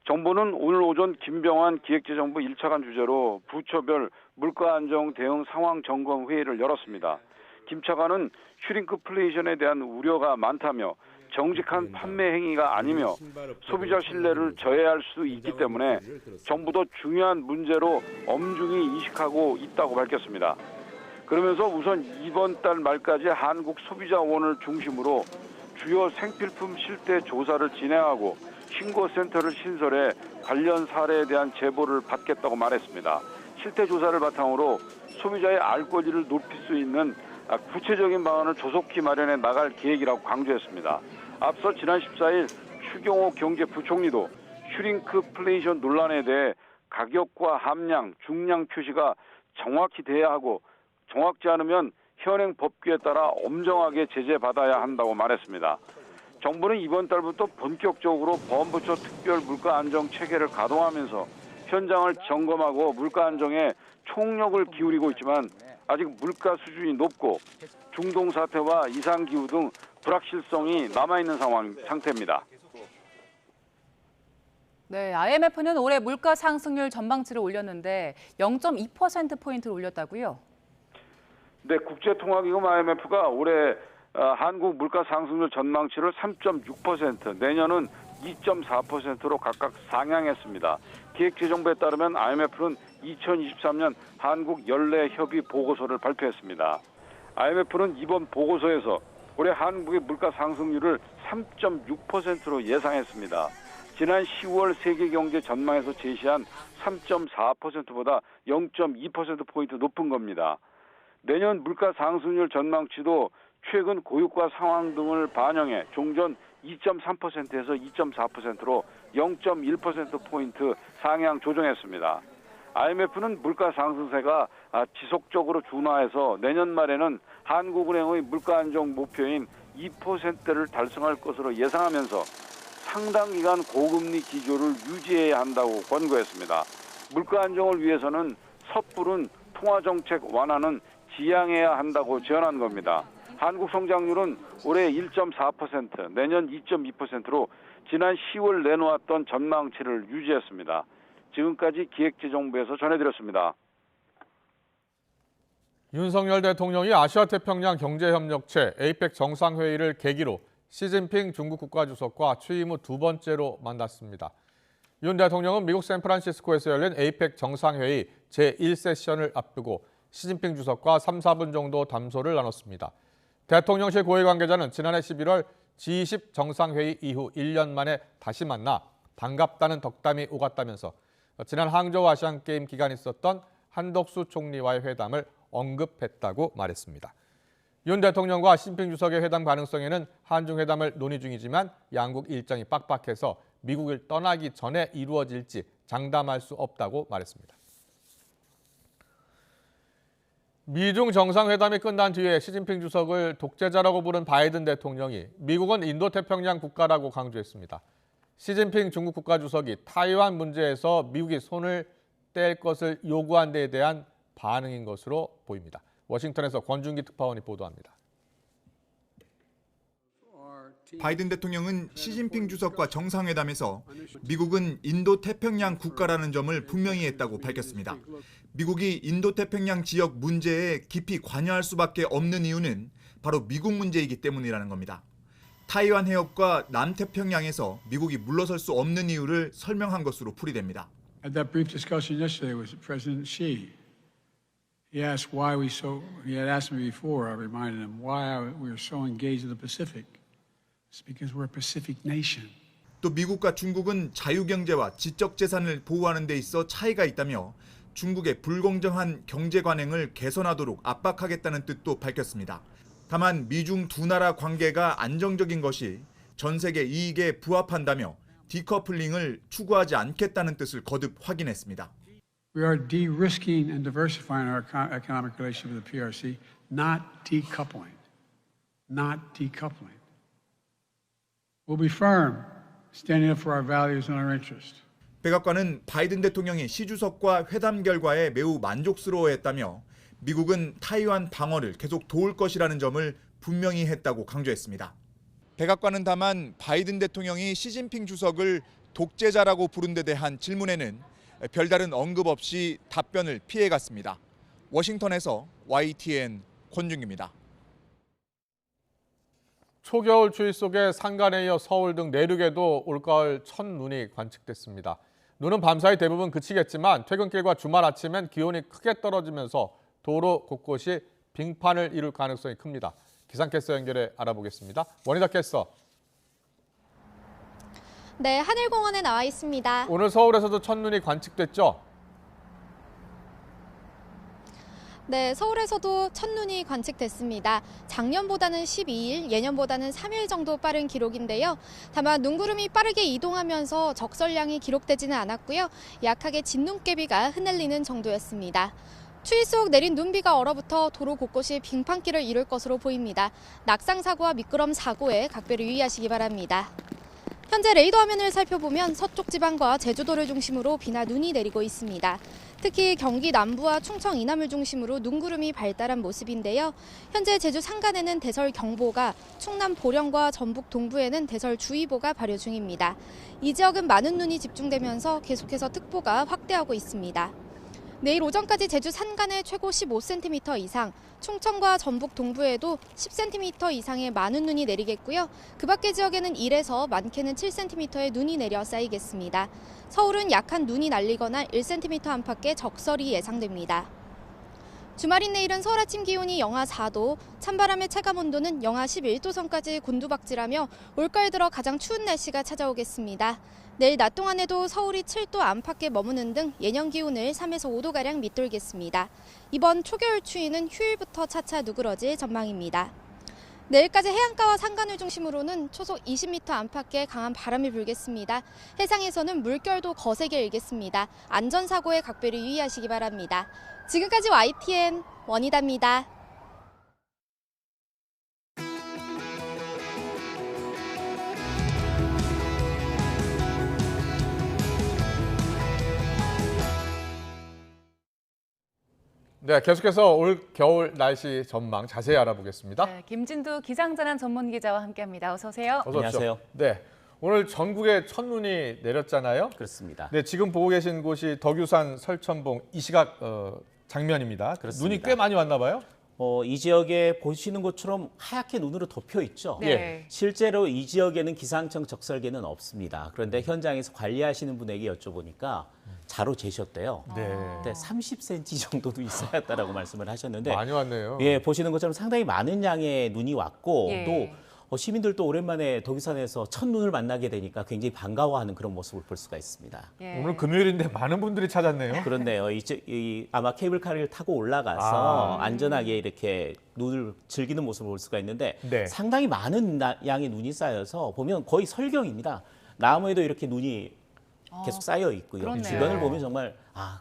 정부는 오늘 오전 김병환 기획재정부 1차관 주재로 부처별 물가 안정 대응 상황 점검 회의를 열었습니다. 김 차관은 슈링크플레이션에 대한 우려가 많다며 정직한 판매 행위가 아니며 소비자 신뢰를 저해할 수 있기 때문에 정부도 중요한 문제로 엄중히 인식하고 있다고 밝혔습니다. 그러면서 우선 이번 달 말까지 한국소비자원을 중심으로 주요 생필품 실태 조사를 진행하고 신고센터를 신설해 관련 사례에 대한 제보를 받겠다고 말했습니다. 실태 조사를 바탕으로 소비자의 알 권리를 높일 수 있는 구체적인 방안을 조속히 마련해 나갈 계획이라고 강조했습니다. 앞서 지난 14일 추경호 경제부총리도 슈링크플레이션 논란에 대해 가격과 함량, 중량 표시가 정확히 돼야 하고 정확지 않으면 현행 법규에 따라 엄정하게 제재받아야 한다고 말했습니다. 정부는 이번 달부터 본격적으로 범부처 특별 물가 안정 체계를 가동하면서 현장을 점검하고 물가 안정에 총력을 기울이고 있지만 아직 물가 수준이 높고 중동 사태와 이상 기후 등 불확실성이 남아있는 상태입니다. 네, IMF는 올해 물가 상승률 전망치를 올렸는데 0.2%포인트를 올렸다고요? 네, 국제통화기금 IMF가 올해 한국 물가 상승률 전망치를 3.6%, 내년은 2.4%로 각각 상향했습니다. 기획재정부에 따르면 IMF는 2023년 한국 연례 협의 보고서를 발표했습니다. IMF는 이번 보고서에서 올해 한국의 물가 상승률을 3.6%로 예상했습니다. 지난 10월 세계경제 전망에서 제시한 3.4%보다 0.2%포인트 높은 겁니다. 내년 물가 상승률 전망치도 최근 고유가 상황 등을 반영해 종전 2.3%에서 2.4%로 0.1%포인트 상향 조정했습니다. IMF는 물가 상승세가 지속적으로 둔화해서 내년 말에는 한국은행의 물가 안정 목표인 2%를 달성할 것으로 예상하면서 상당 기간 고금리 기조를 유지해야 한다고 권고했습니다. 물가 안정을 위해서는 섣부른 통화정책 완화는 지양해야 한다고 제언한 겁니다. 한국 성장률은 올해 1.4%, 내년 2.2%로 지난 10월 내놓았던 전망치를 유지했습니다. 지금까지 기획재정부에서 전해드렸습니다. 윤석열 대통령이 아시아태평양 경제협력체 에이펙 정상회의를 계기로 시진핑 중국 국가주석과 취임 후 두 번째로 만났습니다. 윤 대통령은 미국 샌프란시스코에서 열린 에이펙 정상회의 제1세션을 앞두고 시진핑 주석과 3, 4분 정도 담소를 나눴습니다. 대통령실 고위 관계자는 지난해 11월 G20 정상회의 이후 1년 만에 다시 만나 반갑다는 덕담이 오갔다면서 지난 항저우 아시안게임 기간 있었던 한덕수 총리와의 회담을 언급했다고 말했습니다. 윤 대통령과 시진핑 주석의 회담 가능성에는 한중회담을 논의 중이지만 양국 일정이 빡빡해서 미국을 떠나기 전에 이루어질지 장담할 수 없다고 말했습니다. 미중 정상회담이 끝난 뒤에 시진핑 주석을 독재자라고 부른 바이든 대통령이 미국은 인도태평양 국가라고 강조했습니다. 시진핑 중국 국가주석이 타이완 문제에서 미국이 손을 뗄 것을 요구한 데에 대한 반응인 것으로 보입니다. 워싱턴에서 권준기 특파원이 보도합니다. 바이든 대통령은 시진핑 주석과 정상회담에서 미국은 인도태평양 국가라는 점을 분명히 했다고 밝혔습니다. 미국이 인도태평양 지역 문제에 깊이 관여할 수밖에 없는 이유는 바로 미국 문제이기 때문이라는 겁니다. 타이완 해협과 남태평양에서 미국이 물러설 수 없는 이유를 설명한 것으로 풀이됩니다. At that brief discussion yesterday with President Xi, he asked why he had asked me before, I reminded him why we were so engaged in the Pacific. It's because we're a Pacific nation. 또 미국과 중국은 자유경제와 지적재산을 보호하는 데 있어 차이가 있다며 중국의 불공정한 경제 관행을 개선하도록 압박하겠다는 뜻도 밝혔습니다. 다만 미중 두 나라 관계가 안정적인 것이 전 세계 이익에 부합한다며 디커플링을 추구하지 않겠다는 뜻을 거듭 확인했습니다. We are de-risking and diversifying our economic relationship with the PRC, not decoupling. Not decoupling. We'll be firm, standing up for our values and our interests. 백악관은 바이든 대통령이 시 주석과 회담 결과에 매우 만족스러워했다며 미국은 타이완 방어를 계속 도울 것이라는 점을 분명히 했다고 강조했습니다. 백악관은 다만 바이든 대통령이 시진핑 주석을 독재자라고 부른 데 대한 질문에는 별다른 언급 없이 답변을 피해갔습니다. 워싱턴에서 YTN 권중기입니다. 초겨울 추위 속에 산간에 이어 서울 등 내륙에도 올가을 첫눈이 관측됐습니다. 눈은 밤사이 대부분 그치겠지만 퇴근길과 주말 아침엔 기온이 크게 떨어지면서 도로 곳곳이 빙판을 이룰 가능성이 큽니다. 기상캐스터 연결해 알아보겠습니다. 원희다 캐스터. 네, 하늘공원에 나와 있습니다. 오늘 서울에서도 첫눈이 관측됐죠? 네, 서울에서도 첫눈이 관측됐습니다. 작년보다는 12일, 예년보다는 3일 정도 빠른 기록인데요. 다만 눈구름이 빠르게 이동하면서 적설량이 기록되지는 않았고요. 약하게 진눈깨비가 흩날리는 정도였습니다. 추위 속 내린 눈비가 얼어붙어 도로 곳곳이 빙판길을 이룰 것으로 보입니다. 낙상 사고와 미끄럼 사고에 각별히 유의하시기 바랍니다. 현재 레이더 화면을 살펴보면 서쪽 지방과 제주도를 중심으로 비나 눈이 내리고 있습니다. 특히 경기 남부와 충청 이남을 중심으로 눈구름이 발달한 모습인데요. 현재 제주 산간에는 대설경보가, 충남 보령과 전북 동부에는 대설주의보가 발효 중입니다. 이 지역은 많은 눈이 집중되면서 계속해서 특보가 확대하고 있습니다. 내일 오전까지 제주 산간에 최고 15cm 이상, 충청과 전북 동부에도 10cm 이상의 많은 눈이 내리겠고요. 그 밖의 지역에는 1에서 많게는 7cm의 눈이 내려 쌓이겠습니다. 서울은 약한 눈이 날리거나 1cm 안팎의 적설이 예상됩니다. 주말인 내일은 서울 아침 기온이 영하 4도, 찬바람의 체감온도는 영하 11도 선까지 곤두박질하며 올가을 들어 가장 추운 날씨가 찾아오겠습니다. 내일 낮 동안에도 서울이 7도 안팎에 머무는 등 예년 기온을 3에서 5도가량 밑돌겠습니다. 이번 초겨울 추위는 휴일부터 차차 누그러질 전망입니다. 내일까지 해안가와 산간을 중심으로는 초속 20m 안팎의 강한 바람이 불겠습니다. 해상에서는 물결도 거세게 일겠습니다. 안전사고에 각별히 유의하시기 바랍니다. 지금까지 YTN 원희다입니다. 네, 계속해서 올 겨울 날씨 전망 자세히 알아보겠습니다. 네, 김진두 기상전환 전문 기자와 함께합니다. 어서 오세요. 어서 안녕하세요. 네, 오늘 전국에 첫눈이 내렸잖아요. 그렇습니다. 네, 지금 보고 계신 곳이 덕유산 설천봉 이 시각 장면입니다. 그렇습니다. 눈이 꽤 많이 왔나 봐요. 이 지역에 보시는 것처럼 하얗게 눈으로 덮여 있죠. 네. 실제로 이 지역에는 기상청 적설계는 없습니다. 그런데 현장에서 관리하시는 분에게 여쭤보니까 자로 재셨대요. 네. 근데 30cm 정도도 있어야 했다라고 말씀을 하셨는데 많이 왔네요. 예, 보시는 것처럼 상당히 많은 양의 눈이 왔고 예. 또 시민들도 오랜만에 덕유산에서 첫눈을 만나게 되니까 굉장히 반가워하는 그런 모습을 볼 수가 있습니다. 예. 오늘 금요일인데 많은 분들이 찾았네요. 그렇네요. 아마 케이블카를 타고 올라가서 안전하게 이렇게 눈을 즐기는 모습을 볼 수가 있는데 네. 상당히 많은 양의 눈이 쌓여서 보면 거의 설경입니다. 나무에도 이렇게 눈이 계속 쌓여 있고요. 그렇네요. 주변을 보면 정말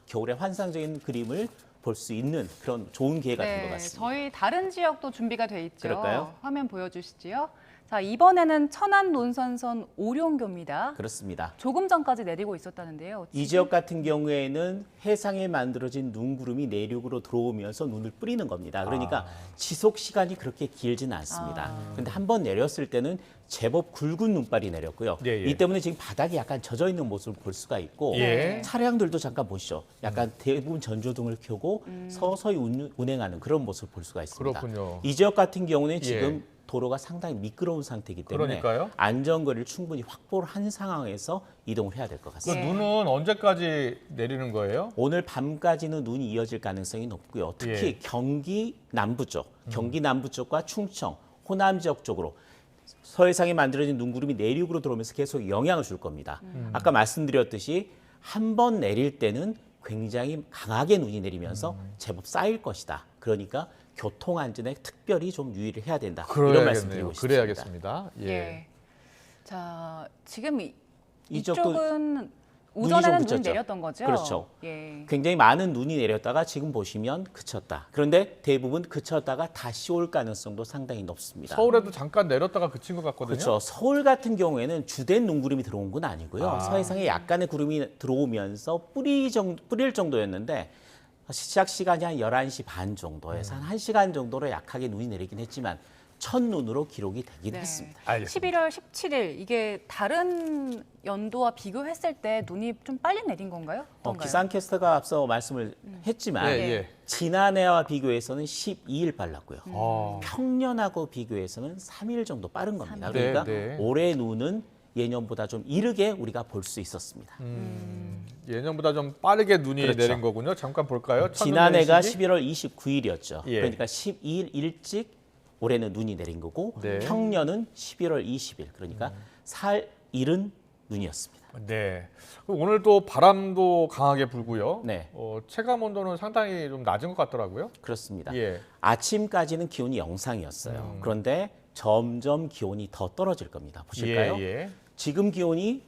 겨울의 환상적인 그림을 볼 수 있는 그런 좋은 기회가 된 것 같습니다. 저희 다른 지역도 준비가 돼 있죠. 그럴까요? 화면 보여주시지요. 자, 이번에는 천안 논산선 오룡교입니다. 그렇습니다. 조금 전까지 내리고 있었다는데요. 이 지역 같은 경우에는 해상에 만들어진 눈구름이 내륙으로 들어오면서 눈을 뿌리는 겁니다. 그러니까 지속 시간이 그렇게 길지는 않습니다. 그런데 한 번 내렸을 때는 제법 굵은 눈발이 내렸고요. 예, 예. 이 때문에 지금 바닥이 약간 젖어 있는 모습을 볼 수가 있고 예. 차량들도 잠깐 보시죠. 약간 대부분 전조등을 켜고 서서히 운행하는 그런 모습을 볼 수가 있습니다. 그렇군요. 이 지역 같은 경우는 지금 도로가 상당히 미끄러운 상태이기 때문에 그러니까요. 안전거리를 충분히 확보를 한 상황에서 이동을 해야 될 것 그 같습니다. 눈은 언제까지 내리는 거예요? 오늘 밤까지는 눈이 이어질 가능성이 높고요. 특히 예. 경기 남부 쪽과 충청, 호남 지역 쪽으로 서해상에 만들어진 눈구름이 내륙으로 들어오면서 계속 영향을 줄 겁니다. 아까 말씀드렸듯이 한 번 내릴 때는 굉장히 강하게 눈이 내리면서 제법 쌓일 것이다. 그러니까 교통 안전에 특별히 좀 유의를 해야 된다. 이런 말씀 드리고 싶습니다. 그래야겠습니다. 예. 예. 자, 지금 이쪽도 이쪽은 눈이 오전에는 좀 눈이 그쳤죠. 내렸던 거죠? 그렇죠. 예. 굉장히 많은 눈이 내렸다가 지금 보시면 그쳤다. 그런데 대부분 그쳤다가 다시 올 가능성도 상당히 높습니다. 서울에도 잠깐 내렸다가 그친 것 같거든요. 그렇죠. 서울 같은 경우에는 주된 눈구름이 들어온 건 아니고요. 서해상에 약간의 구름이 들어오면서 뿌릴 정도였는데 시작 시간이 한 11시 반 정도에서 한 1시간 정도로 약하게 눈이 내리긴 했지만 첫눈으로 기록이 되긴 했습니다. 알겠습니다. 11월 17일 이게 다른 연도와 비교했을 때 눈이 좀 빨리 내린 건가요? 어떤가요? 기상캐스터가 앞서 말씀을 했지만 지난해와 비교해서는 12일 빨랐고요. 평년하고 비교해서는 3일 정도 빠른 겁니다. 그러니까 올해 눈은 예년보다 좀 이르게 우리가 볼 수 있었습니다. 예년보다 좀 빠르게 눈이 그렇죠. 내린 거군요. 잠깐 볼까요? 지난해가 11월 29일이었죠. 예. 그러니까 12일 일찍 올해는 눈이 내린 거고 평년은 11월 20일. 그러니까 사일은 눈이었습니다. 네. 오늘 또 바람도 강하게 불고요. 네. 체감 온도는 상당히 좀 낮은 것 같더라고요. 그렇습니다. 예. 아침까지는 기온이 영상이었어요. 그런데 점점 기온이 더 떨어질 겁니다. 보실까요? 예. 지금 기온이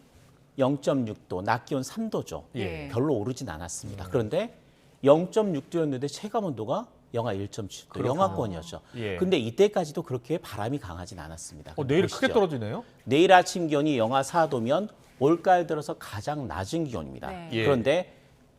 0.6도, 낮 기온 3도죠. 예. 별로 오르진 않았습니다. 그런데 0.6도였는데 체감 온도가 영하 1.7도, 그렇구나. 영하권이었죠. 예. 근데 이때까지도 그렇게 바람이 강하진 않았습니다. 내일 보시죠. 크게 떨어지네요. 내일 아침 기온이 영하 4도면 올가을 들어서 가장 낮은 기온입니다. 네. 예. 그런데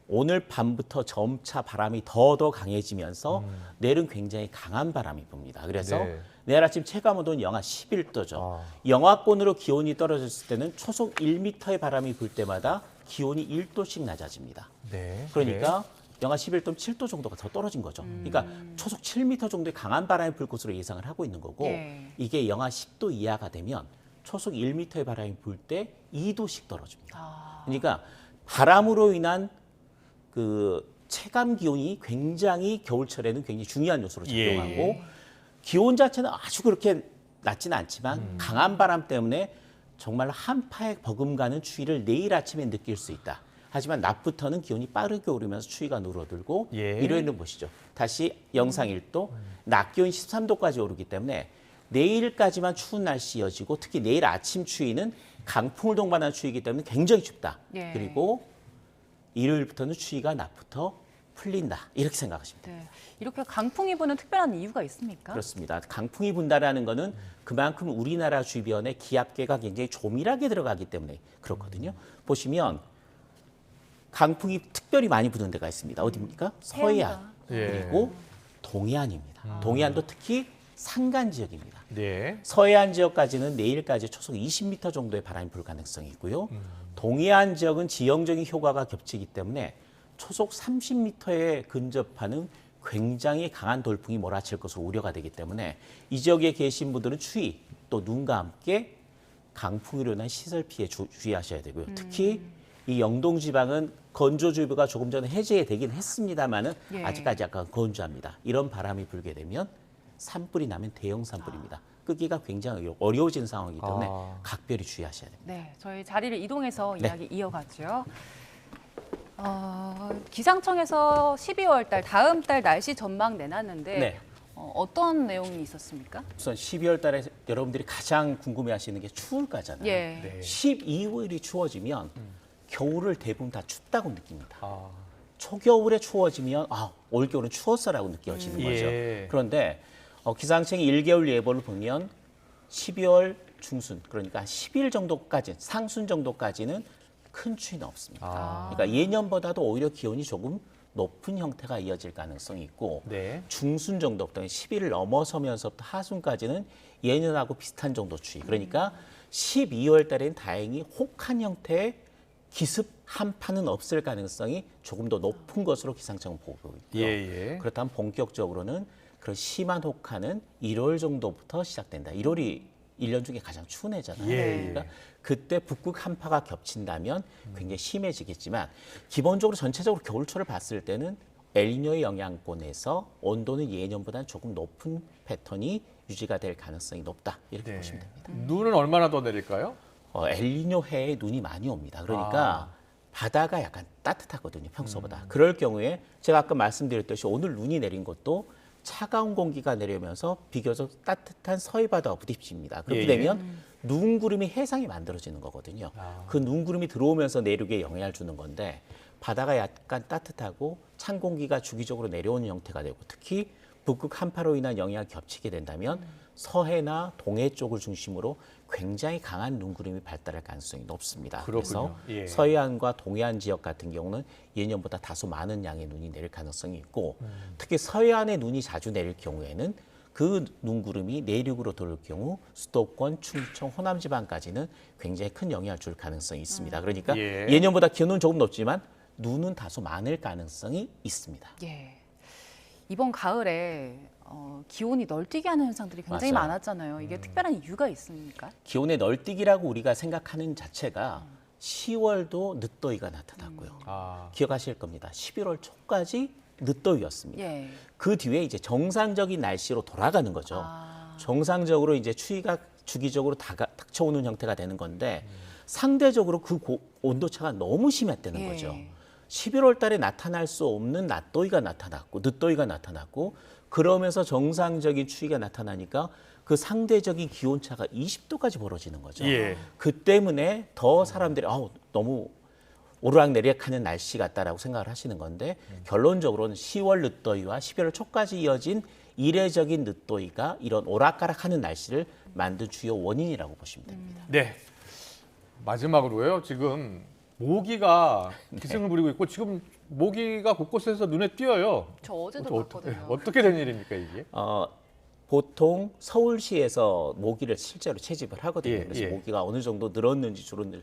오늘 밤부터 점차 바람이 더 강해지면서 내일은 굉장히 강한 바람이 붑니다. 그래서 내일 아침 체감 온도는 영하 11도죠. 영하권으로 기온이 떨어졌을 때는 초속 1m의 바람이 불 때마다 기온이 1도씩 낮아집니다. 네. 그러니까 영하 11도 7도 정도가 더 떨어진 거죠. 그러니까 초속 7m 정도의 강한 바람이 불 것으로 예상을 하고 있는 거고 이게 영하 10도 이하가 되면 초속 1m의 바람이 불 때 2도씩 떨어집니다. 그러니까 바람으로 인한 그 체감 기온이 굉장히 겨울철에는 굉장히 중요한 요소로 작용하고 기온 자체는 아주 그렇게 낮지는 않지만 강한 바람 때문에 정말 한파에 버금가는 추위를 내일 아침에 느낄 수 있다. 하지만 낮부터는 기온이 빠르게 오르면서 추위가 누러들고 일요일은 보시죠. 다시 영상 1도, 낮 기온이 13도까지 오르기 때문에 내일까지만 추운 날씨 이어지고 특히 내일 아침 추위는 강풍을 동반한 추위이기 때문에 굉장히 춥다. 그리고 일요일부터는 추위가 낮부터 풀린다. 이렇게 생각하시면 됩니다. 이렇게 강풍이 부는 특별한 이유가 있습니까? 그렇습니다. 강풍이 분다라는 거는 그만큼 우리나라 주변에 기압계가 굉장히 조밀하게 들어가기 때문에 그렇거든요. 보시면 강풍이 특별히 많이 부는 데가 있습니다. 어디입니까? 서해안 그리고 동해안입니다. 동해안도 특히 산간 지역입니다. 서해안 지역까지는 내일까지 초속 20m 정도의 바람이 불 가능성이 있고요. 동해안 지역은 지형적인 효과가 겹치기 때문에 초속 30m에 근접하는 굉장히 강한 돌풍이 몰아칠 것으로 우려가 되기 때문에 이 지역에 계신 분들은 추위 또 눈과 함께 강풍으로 인한 시설 피해 주의하셔야 되고요. 특히 이 영동 지방은 건조주의보가 조금 전에 해제되긴 했습니다만은 아직까지 약간 건조합니다. 이런 바람이 불게 되면 산불이 나면 대형 산불입니다. 끄기가 굉장히 어려워진 상황이기 때문에 각별히 주의하셔야 됩니다. 네, 저희 자리를 이동해서 이야기 이어가죠. 기상청에서 12월 달, 다음 달 날씨 전망 내놨는데 어떤 내용이 있었습니까? 우선 12월 달에 여러분들이 가장 궁금해하시는 게 추울까잖아요. 12월이 추워지면 겨울을 대부분 다 춥다고 느낍니다. 초겨울에 추워지면 올겨울은 추웠어라고 느껴지는 거죠. 그런데 기상청이 1개월 예보를 보면 12월 중순, 그러니까 10일 정도까지, 상순 정도까지는 큰 추위는 없습니다. 그러니까 예년보다도 오히려 기온이 조금 높은 형태가 이어질 가능성이 있고 중순 정도부터 10일을 넘어서면서부터 하순까지는 예년하고 비슷한 정도 추위. 그러니까 12월 달에는 다행히 혹한 형태의 기습 한파는 없을 가능성이 조금 더 높은 것으로 기상청은 보고 있고요. 그렇다면 본격적으로는 그런 심한 혹한은 1월 정도부터 시작된다. 1월이 1년 중에 가장 추운 해잖아요. 그러니까 그때 북극 한파가 겹친다면 굉장히 심해지겠지만 기본적으로 전체적으로 겨울철을 봤을 때는 엘니뇨의 영향권에서 온도는 예년보다는 조금 높은 패턴이 유지가 될 가능성이 높다. 이렇게 보시면 됩니다. 눈은 얼마나 더 내릴까요? 엘니뇨 해에 눈이 많이 옵니다. 그러니까 바다가 약간 따뜻하거든요, 평소보다. 그럴 경우에 제가 아까 말씀드렸듯이 오늘 눈이 내린 것도 차가운 공기가 내려오면서 비교적 따뜻한 서해 바다와 부딪힙니다. 그렇게 되면 눈구름이 해상이 만들어지는 거거든요. 그 눈구름이 들어오면서 내륙에 영향을 주는 건데 바다가 약간 따뜻하고 찬 공기가 주기적으로 내려오는 형태가 되고 특히 북극 한파로 인한 영향이 겹치게 된다면 서해나 동해 쪽을 중심으로 굉장히 강한 눈구름이 발달할 가능성이 높습니다. 그렇군요. 그래서 서해안과 동해안 지역 같은 경우는 예년보다 다소 많은 양의 눈이 내릴 가능성이 있고 특히 서해안에 눈이 자주 내릴 경우에는 그 눈구름이 내륙으로 돌을 경우 수도권, 충청, 호남 지방까지는 굉장히 큰 영향을 줄 가능성이 있습니다. 그러니까 예년보다 기온은 조금 높지만 눈은 다소 많을 가능성이 있습니다. 이번 가을에 기온이 널뛰게 하는 현상들이 굉장히 맞아요. 많았잖아요. 이게 특별한 이유가 있습니까? 기온의 널뛰기라고 우리가 생각하는 자체가 10월도 늦더위가 나타났고요. 기억하실 겁니다. 11월 초까지 늦더위였습니다. 그 뒤에 이제 정상적인 날씨로 돌아가는 거죠. 정상적으로 이제 추위가 주기적으로 닥쳐오는 형태가 되는 건데 상대적으로 그 온도차가 너무 심했다는 거죠. 11월 달에 나타날 수 없는 낮더위가 나타났고 늦더위가 나타났고 그러면서 정상적인 추위가 나타나니까 그 상대적인 기온차가 20도까지 벌어지는 거죠. 그 때문에 더 사람들이 너무 오르락내리락하는 날씨 같다라고 생각을 하시는 건데 결론적으로는 10월 늦더위와 11월 초까지 이어진 이례적인 늦더위가 이런 오락가락하는 날씨를 만든 주요 원인이라고 보시면 됩니다. 네. 마지막으로요. 지금 모기가 기승을 부리고 있고 지금 모기가 곳곳에서 눈에 띄어요. 저 어제도 봤거든요. 어떻게 된 일입니까 이게? 보통 서울시에서 모기를 실제로 채집을 하거든요. 그래서 예. 모기가 어느 정도 늘었는지 줄었는지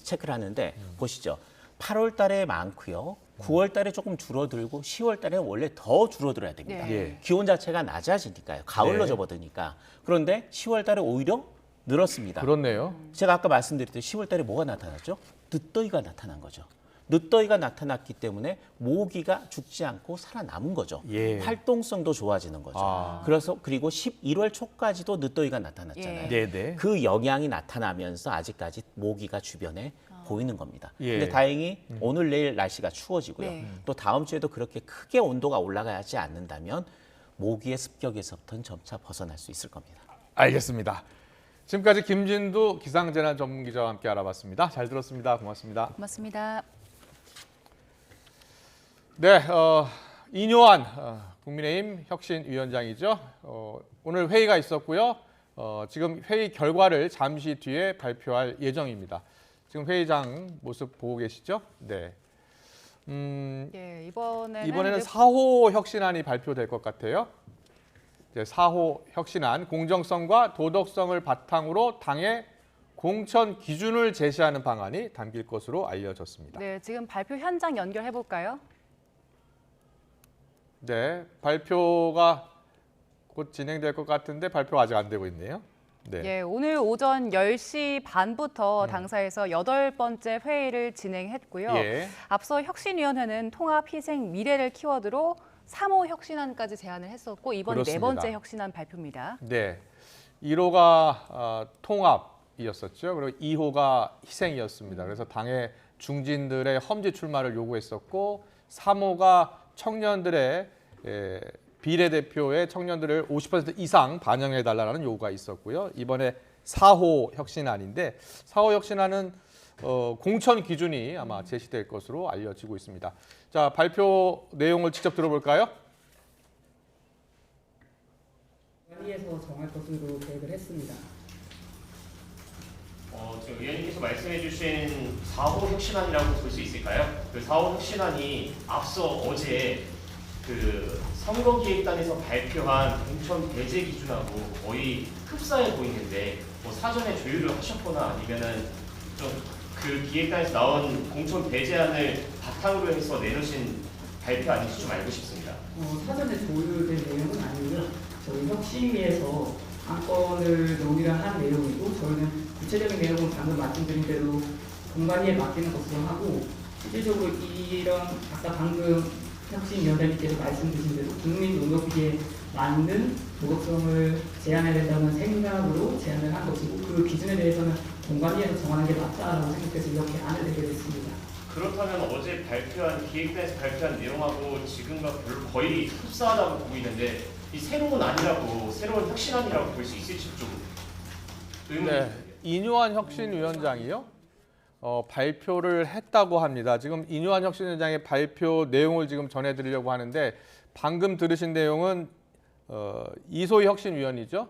체크를 하는데 보시죠. 8월 달에 많고요. 9월 달에 조금 줄어들고 10월 달에 원래 더 줄어들어야 됩니다. 예. 기온 자체가 낮아지니까요. 가을로 네. 접어드니까. 그런데 10월 달에 오히려 늘었습니다. 그렇네요. 제가 아까 말씀드렸듯이 10월 달에 뭐가 나타났죠? 늦더위가 나타난 거죠. 늦더위가 나타났기 때문에 모기가 죽지 않고 살아남은 거죠. 예. 활동성도 좋아지는 거죠. 그래서 그리고 11월 초까지도 늦더위가 나타났잖아요. 네네. 그 영향이 나타나면서 아직까지 모기가 주변에 보이는 겁니다. 예. 근데 다행히 오늘 내일 날씨가 추워지고요. 네. 또 다음 주에도 그렇게 크게 온도가 올라가지 않는다면 모기의 습격에서부터는 점차 벗어날 수 있을 겁니다. 알겠습니다. 지금까지 김진두 기상재난 전문기자와 함께 알아봤습니다. 잘 들었습니다. 고맙습니다. 고맙습니다. 네, 이뇨한 국민의힘 혁신위원장이죠. 오늘 회의가 있었고요. 지금 회의 결과를 잠시 뒤에 발표할 예정입니다. 지금 회의장 모습 보고 계시죠? 네. 이번에는 4호 혁신안이 발표될 것 같아요. 4호 혁신안, 공정성과 도덕성을 바탕으로 당의 공천 기준을 제시하는 방안이 담길 것으로 알려졌습니다. 네, 지금 발표 현장 연결해 볼까요? 네, 발표가 곧 진행될 것 같은데 발표가 아직 안 되고 있네요. 네. 예, 오늘 오전 10시 반부터 당사에서 8번째 회의를 진행했고요. 예. 앞서 혁신위원회는 통합, 희생, 미래를 키워드로 3호 혁신안까지 제안을 했었고 이번이 네 그렇습니다. 번째 혁신안 발표입니다. 네, 1호가 통합이었었죠. 그리고 2호가 희생이었습니다. 그래서 당의 중진들의 험지 출마를 요구했었고 3호가 청년들의 비례대표의 청년들을 50% 이상 반영해달라는 요구가 있었고요. 이번에 4호 혁신안인데 4호 혁신안은 공천 기준이 아마 제시될 것으로 알려지고 있습니다. 자, 발표 내용을 직접 들어볼까요? 자리에서 정할 것으로 계획을 했습니다. 지금 의원님께서 말씀해 주신 4호 혁신안이라고 볼 수 있을까요? 그 4호 혁신안이 앞서 어제 그 선거기획단에서 발표한 공천 배제 기준하고 거의 흡사해 보이는데 뭐 사전에 조율을 하셨거나 아니면은 좀 그 기획단에서 나온 공천 배제안을 바탕으로 해서 내놓으신 발표 아닌지 좀 알고 싶습니다. 사전에 조율된 내용은 아니고요. 저희 혁신위에서 안건을 논의를 한 내용이고 저희는 구체적인 내용은 방금 말씀드린 대로 공관위에 맡기는 것으로 하고 실질적으로 이런 아까 방금 혁신위원장님께서 말씀 주신 대로 국민 농업비에 맞는 도덕성을 제한해야 된다는 생각으로 제안을 한 것이고 그 기준에 대해서는 공관위에서 정하는 게 맞다라고 생각해서 이렇게 안을 내게 됐습니다. 그렇다면 어제 발표한 기획단에서 발표한 내용하고 지금과 거의 흡사하다고 보고 있는데 이 새로운 안이라고 새로운 혁신안이라고 볼 수 있을지 좀 의문이 네, 이뇨한 혁신위원장이요. 발표를 했다고 합니다. 지금 이뇨한 혁신위원장의 발표 내용을 지금 전해드리려고 하는데 방금 들으신 내용은 이소희 혁신위원이죠.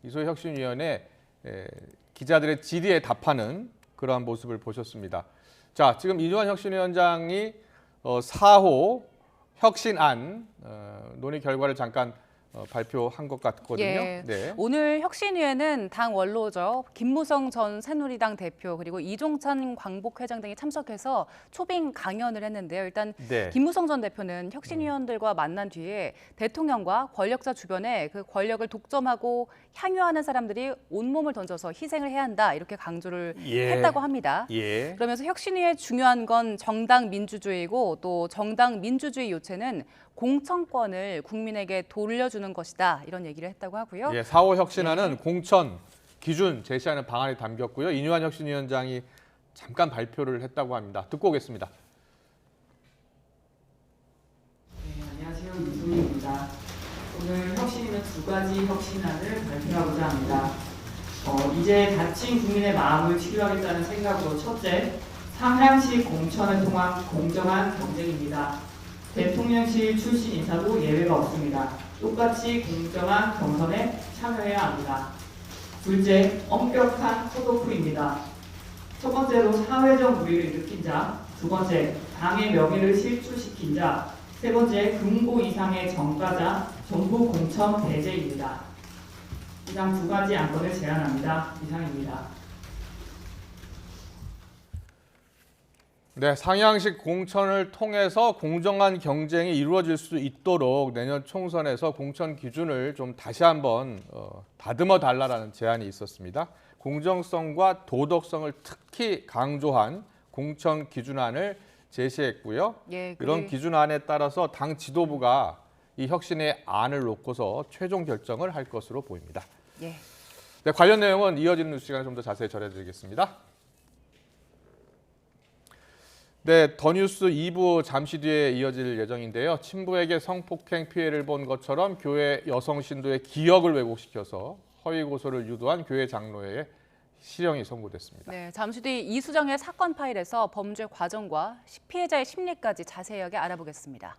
이소희 혁신위원의 기자들의 질의에 답하는 그러한 모습을 보셨습니다. 자, 지금 이뇨한 혁신위원장이 4호 혁신안 논의 결과를 잠깐 발표한 것 같거든요. 예. 네. 오늘 혁신위에는 당 원로죠. 김무성 전 새누리당 대표 그리고 이종찬 광복회장 등이 참석해서 초빙 강연을 했는데요. 일단 네. 김무성 전 대표는 혁신위원들과 만난 뒤에 대통령과 권력자 주변에 그 권력을 독점하고 향유하는 사람들이 온몸을 던져서 희생을 해야 한다 이렇게 강조를 했다고 합니다. 예. 그러면서 혁신위의 중요한 건 정당 민주주의고 또 정당 민주주의 요체는 공천권을 국민에게 돌려주는 것이다 이런 얘기를 했다고 하고요. 예, 4호 혁신안은 공천 기준 제시하는 방안이 담겼고요. 이뇨한 혁신위원장이 잠깐 발표를 했다고 합니다. 듣고 오겠습니다. 네, 안녕하세요. 이소희입니다. 오늘 혁신위는 두 가지 혁신안을 발표하고자 합니다. 이제 다친 국민의 마음을 치료하겠다는 생각으로 첫째, 상향식 공천을 통한 공정한 경쟁입니다. 대통령실 출신 인사도 예외가 없습니다. 똑같이 공정한 경선에 참여해야 합니다. 둘째, 엄격한 컷오프입니다. 첫 번째로 사회적 무리를 일으킨 자, 두 번째, 당의 명예를 실추시킨 자, 세 번째, 금고 이상의 정가자, 정부 공천 배제입니다. 이상 두 가지 안건을 제안합니다. 이상입니다. 네, 상향식 공천을 통해서 공정한 경쟁이 이루어질 수 있도록 내년 총선에서 공천 기준을 좀 다시 한번 다듬어 달라라는 제안이 있었습니다. 공정성과 도덕성을 특히 강조한 공천 기준안을 제시했고요. 예, 이런 기준안에 따라서 당 지도부가 이 혁신의 안을 놓고서 최종 결정을 할 것으로 보입니다. 예. 네, 관련 내용은 이어지는 뉴스 시간에 좀 더 자세히 전해드리겠습니다. 네, 더 뉴스 2부 잠시 뒤에 이어질 예정인데요. 친부에게 성폭행 피해를 본 것처럼 교회 여성 신도의 기억을 왜곡시켜서 허위 고소를 유도한 교회 장로의 실형이 선고됐습니다. 네, 잠시 뒤 이수정의 사건 파일에서 범죄 과정과 피해자의 심리까지 자세하게 알아보겠습니다.